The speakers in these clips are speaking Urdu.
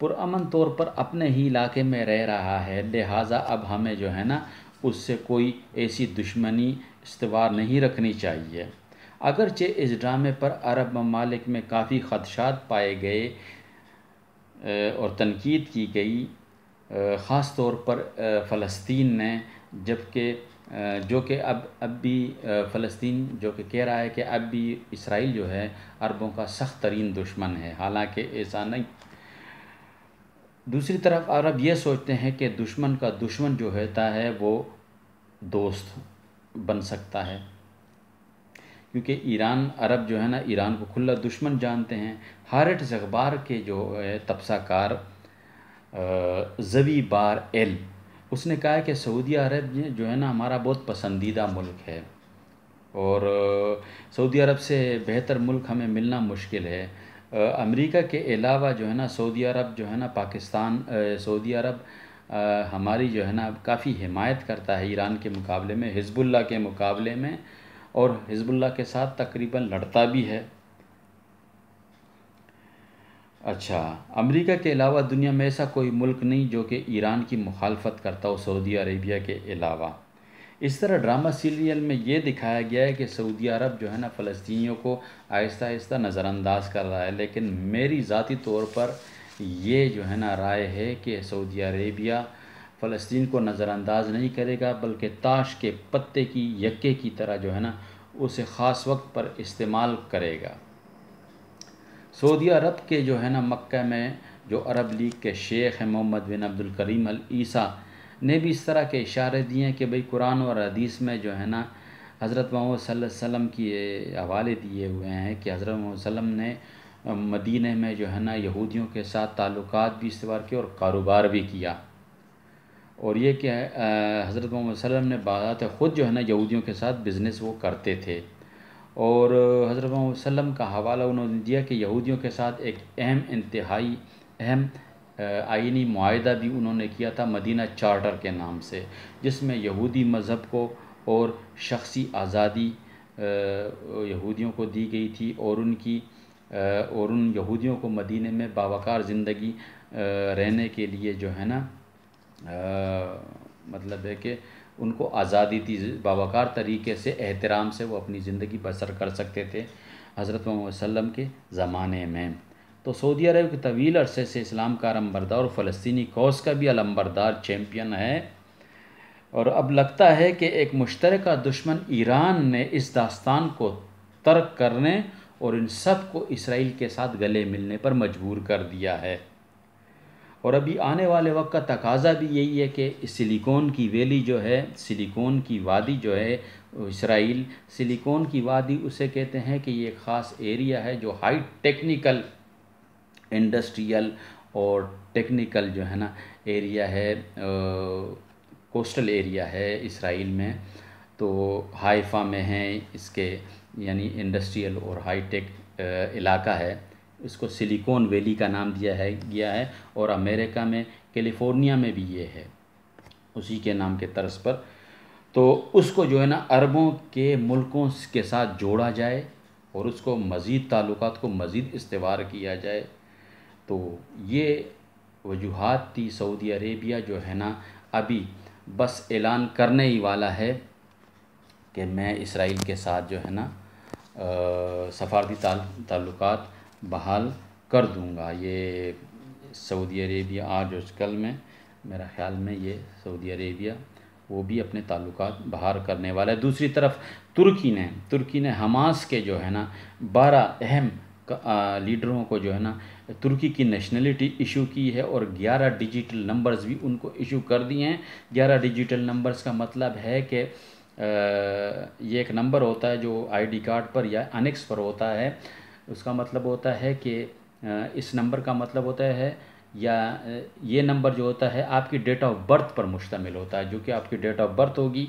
پرامن طور پر اپنے ہی علاقے میں رہ رہا ہے، لہٰذا اب ہمیں جو ہے نا اس سے کوئی ایسی دشمنی استوار نہیں رکھنی چاہیے۔ اگرچہ اس ڈرامے پر عرب ممالک میں کافی خدشات پائے گئے اور تنقید کی گئی، خاص طور پر فلسطین نے، جو کہ اب بھی فلسطین جو کہ کہہ رہا ہے کہ اب بھی اسرائیل جو ہے عربوں کا سخت ترین دشمن ہے، حالانکہ ایسا نہیں۔ دوسری طرف عرب یہ سوچتے ہیں کہ دشمن کا دشمن جو ہوتا ہے وہ دوست بن سکتا ہے، کیونکہ ایران، عرب جو ہے نا ایران کو کھلا دشمن جانتے ہیں۔ ہارٹز اخبار کے جو تبصرہ کار زوی بار ایل، اس نے کہا کہ سعودی عرب جو ہے نا ہمارا بہت پسندیدہ ملک ہے، اور سعودی عرب سے بہتر ملک ہمیں ملنا مشکل ہے۔ امریکہ کے علاوہ جو ہے نا سعودی عرب جو ہے نا سعودی عرب ہماری جو ہے نا کافی حمایت کرتا ہے ایران کے مقابلے میں، حزب اللہ کے مقابلے میں، اور حزب اللہ کے ساتھ تقریباً لڑتا بھی ہے۔ اچھا، امریکہ کے علاوہ دنیا میں ایسا کوئی ملک نہیں جو کہ ایران کی مخالفت کرتا ہو سعودی عربیہ کے علاوہ۔ اس طرح ڈرامہ سیریل میں یہ دکھایا گیا ہے کہ سعودی عرب جو ہے نا فلسطینیوں کو آہستہ آہستہ نظر انداز کر رہا ہے، لیکن میری ذاتی طور پر یہ جو ہے نا رائے ہے کہ سعودی عربیہ فلسطین کو نظر انداز نہیں کرے گا، بلکہ تاش کے پتے کی یکے کی طرح جو ہے نا اسے خاص وقت پر استعمال کرے گا۔ سعودی عرب کے جو ہے نا مکہ میں جو عرب لیگ کے شیخ ہیں محمد بن عبد الکریم العیسیٰ نے بھی اس طرح کے اشارے دیے ہیں کہ بھئی قرآن اور حدیث میں جو ہے نا حضرت محمد صلی اللہ علیہ وسلم کی حوالے دیے ہوئے ہیں کہ حضرت محمد صلی اللہ علیہ وسلم نے مدینہ میں جو ہے نا یہودیوں کے ساتھ تعلقات بھی استوار کیے اور کاروبار بھی کیا، اور یہ کہ حضرت محمد صلی اللہ علیہ وسلم نے بذات خود جو ہے نا یہودیوں کے ساتھ بزنس وہ کرتے تھے، اور حضرت محمد صلی اللہ علیہ وسلم کا حوالہ انہوں نے دیا کہ یہودیوں کے ساتھ ایک انتہائی اہم آئینی معاہدہ بھی انہوں نے کیا تھا مدینہ چارٹر کے نام سے، جس میں یہودی مذہب کو اور شخصی آزادی یہودیوں کو دی گئی تھی، اور ان یہودیوں کو مدینہ میں باوقار زندگی رہنے کے لیے جو ہے نا مطلب ہے کہ ان کو آزادی تھی، باوقار طریقے سے احترام سے وہ اپنی زندگی بسر کر سکتے تھے حضرت محمد صلی اللہ علیہ وسلم کے زمانے میں۔ تو سعودی عرب کے طویل عرصے سے اسلام کا علمبردار اور فلسطینی کوز کا بھی علمبردار چیمپئن ہے، اور اب لگتا ہے کہ ایک مشترکہ دشمن ایران نے اس داستان کو ترک کرنے اور ان سب کو اسرائیل کے ساتھ گلے ملنے پر مجبور کر دیا ہے، اور ابھی آنے والے وقت کا تقاضا بھی یہی ہے کہ سلیکون کی ویلی جو ہے، سلیکون کی وادی جو ہے اسرائیل، سلیکون کی وادی اسے کہتے ہیں کہ یہ ایک خاص ایریا ہے جو ہائی ٹیکنیکل انڈسٹریل اور ٹیکنیکل جو ہے نا ایریا ہے، کوسٹل ایریا ہے اسرائیل میں، تو حائفہ میں ہیں اس کے یعنی انڈسٹریل اور ہائی ٹیک علاقہ ہے، اس کو سلیکون ویلی کا نام گیا ہے، اور امریکہ میں کیلیفورنیا میں بھی یہ ہے اسی کے نام کے طرز پر۔ تو اس کو جو ہے نا عربوں کے ملکوں کے ساتھ جوڑا جائے اور اس کو مزید تعلقات کو مزید استوار کیا جائے، تو یہ وجوہات تھی۔ سعودی عربیہ جو ہے نا ابھی بس اعلان کرنے ہی والا ہے کہ میں اسرائیل کے ساتھ جو ہے نا سفارتی تعلقات بحال کر دوں گا۔ یہ سعودی عربیہ آج اور کل میں میرا خیال میں یہ سعودی عربیہ وہ بھی اپنے تعلقات بحال کرنے والا ہے۔ دوسری طرف ترکی نے حماس کے جو ہے نا 12 اہم لیڈروں کو جو ہے نا ترکی کی نیشنلٹی ایشو کی ہے، اور 11 ڈیجیٹل نمبرز بھی ان کو ایشو کر دیے ہیں۔ 11 ڈیجیٹل نمبرز کا مطلب ہے کہ یہ ایک نمبر ہوتا ہے جو آئی ڈی کارڈ پر یا انیکس پر ہوتا ہے، اس کا مطلب ہوتا ہے کہ اس نمبر کا مطلب ہوتا ہے، یا یہ نمبر جو ہوتا ہے آپ کی ڈیٹ آف برتھ پر مشتمل ہوتا ہے، جو کہ آپ کی ڈیٹ آف برتھ ہوگی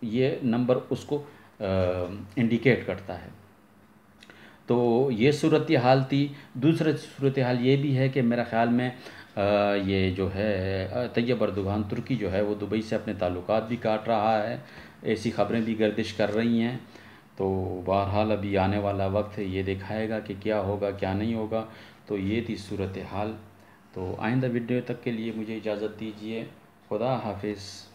یہ نمبر اس کو انڈیکیٹ کرتا ہے۔ تو یہ صورتحال تھی۔ دوسری صورتحال یہ بھی ہے کہ میرا خیال میں یہ جو ہے طیب اردوغان ترکی جو ہے وہ دبئی سے اپنے تعلقات بھی کاٹ رہا ہے، ایسی خبریں بھی گردش کر رہی ہیں۔ تو بہرحال ابھی آنے والا وقت یہ دکھائے گا کہ کیا ہوگا کیا نہیں ہوگا۔ تو یہ تھی صورتحال تو آئندہ ویڈیو تک کے لیے مجھے اجازت دیجیے. خدا حافظ.